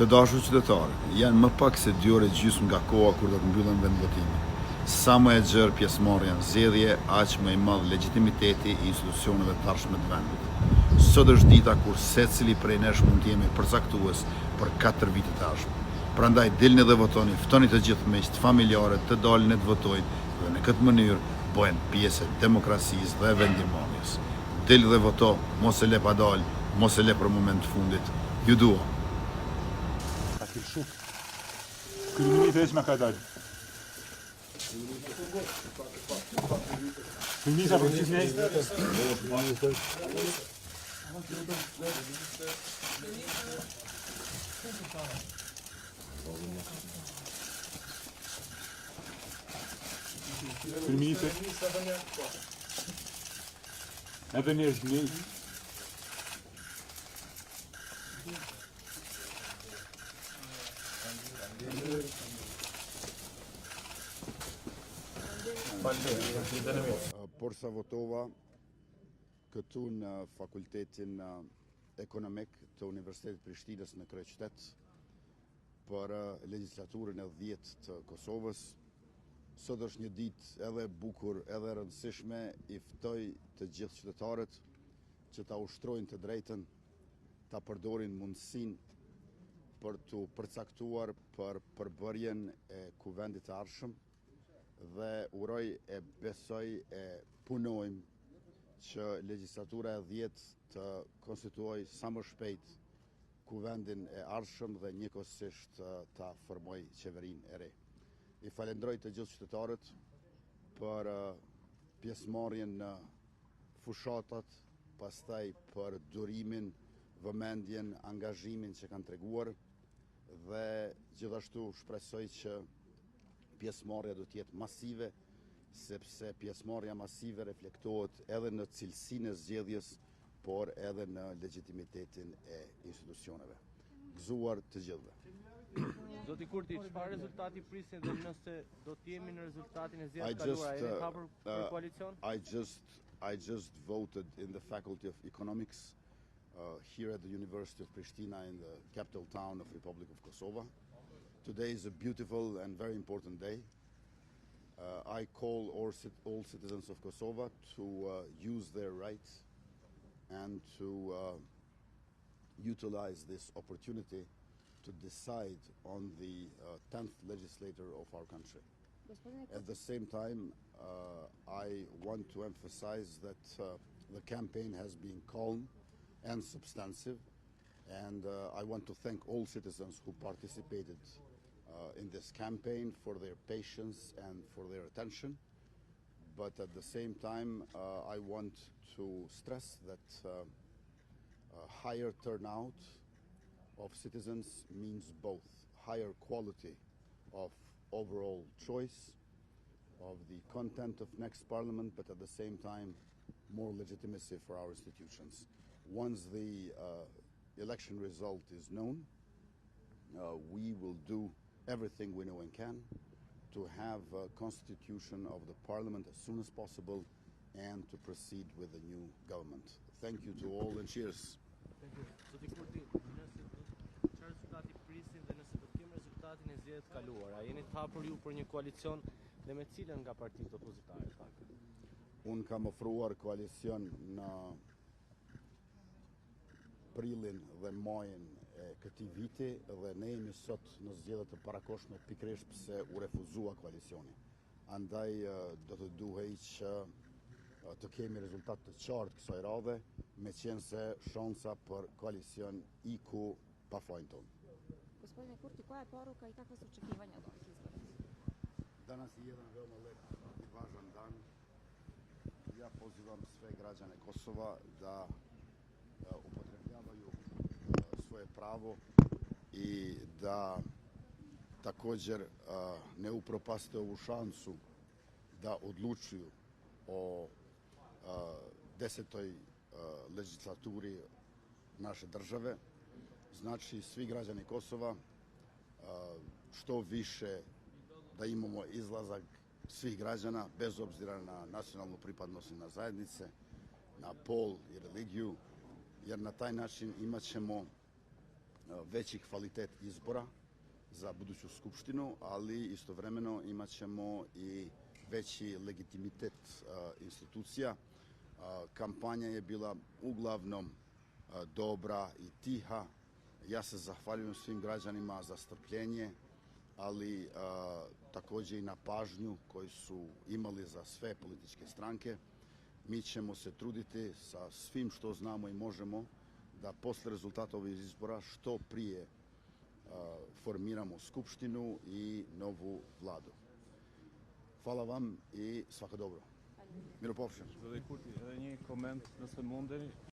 Të dashur qytetarë, janë më pak se 2 orë gjysmë nga koha kur do të mbyllen vendvotimi. Sa më e gjerë pjesëmarrja në zgjedhje, aq më i madh legitimiteti i institucioneve të tashme të vendit. Sot është dita kur secili prej nesh mund të jemi përcaktues për 4 vite të ardhshme. Prandaj dilni dhe votoni, ftoni të gjithë miqtë, familjarët të dalin e të votojnë dhe në këtë mënyrë bëhen pjesë e demokracisë dhe vendimmarrjes. Dil dhe voto, mos e le pa dal, mos e le për moment të fundit. Ju dua. Kërëmini të eqë me ka dalë. Kërëmini sa për qësë nejtë? Kërëmini të edhe njerës njëjtë. Por sa votova këtu në fakultetin ekonomik të Universitetit Prishtinës në kryeqytet për legjislaturën e 10 të Kosovës. Sot është një ditë edhe bukur, edhe rëndësishme. I ftoj të gjithë qytetarët që ta ushtrojnë të drejtën, ta përdorin mundësinë për të përcaktuar për përbërjen e kuvendit të ardhshëm dhe uroj e besoj e punojmë që legjislatura e 10 të konstituoj sa më shpejt kuvendin e ardhshëm dhe njëkohësisht ta formoj qeverinë e re. I falenderoj të gjithë qytetarët për pjesëmarrjen në fushatat, pastaj për durimin, vëmendjen, angazhimin që kanë treguar dhe gjithashtu shpresoj që pjesëmarrja do të jetë masive, sepse pjesëmarrja masive reflektohet edhe në cilësinë e zgjedhjes, por edhe në legitimitetin e institucioneve. Gëzuar të gjithëve. Zoti Kurti, çfarë rezultati prisin dhe nëse do të jemi në rezultatin e zgjedhjeve kaluara, jeni të hapur për koalicion? I just voted in the Faculty of Economics here at the University of Pristina in the capital town of Republic of Kosovo. Today is a beautiful and very important day. I call all citizens of Kosovo to use their rights and to utilize this opportunity to decide on the 10th legislator of our country. At the same time, I want to emphasize that the campaign has been calm and substantive, and I want to thank all citizens who participated in this campaign for their patience and for their attention. But at the same time, I want to stress that a higher turnout of citizens means both higher quality of overall choice of the content of next parliament, but at the same time more legitimacy for our institutions. Once the election result is known, we will do everything we know and can to have a constitution of the parliament as soon as possible and to proceed with the new government. Thank you to all and cheers. Thank you. Zoti Kurti, çfarë rezultati prisin dhe nëse do të kemi rezultatin e zgjedhjeve të kaluara, jeni të hapur ju për një koalicion dhe me cilën nga partitë opozitare pak? Unë kam ofruar koalicion në prilin dhe majin e këtij viti dhe ne jemi sot në zgjedhjet e parakohshme pikërisht pse u refuzua koalicioni. Andaj do të duhej që të kemi rezultat të qartë kësaj radhe, meqense shansa për koalicion iku pa fajin tonë. Gospodine Kurti, koja je poruka i kakva su očekivanja od ovih izbora? Danas je jedan veoma lep i važan dan. Ja pozivam sve građane Kosova da upotrebljavaju svoje pravo i da također ne upropaste ovu šansu da odlučuju o 10. legislaturi naše države. Znači, svi građani Kosova što više da imamo izlazak svih građana, bez obzira na nacionalnu pripadnost i na zajednice, na pol i religiju, jer na taj način imat ćemo veći kvalitet izbora za buduću skupštinu, ali istovremeno imat ćemo i veći legitimitet institucija. Kampanja je bila uglavnom dobra i tiha. Ja se zahvaljujem svim građanima za strpljenje, ali također i na pažnju koju su imali za sve političke stranke. Mi ćemo se truditi sa svim što znamo i možemo da posle rezultata ovih izbora što prije formiramo skupštinu i novu vladu. Hvala vam i svako dobro. Miro Pofshin. Zoti Kurti, edhe një koment nëse mundeni.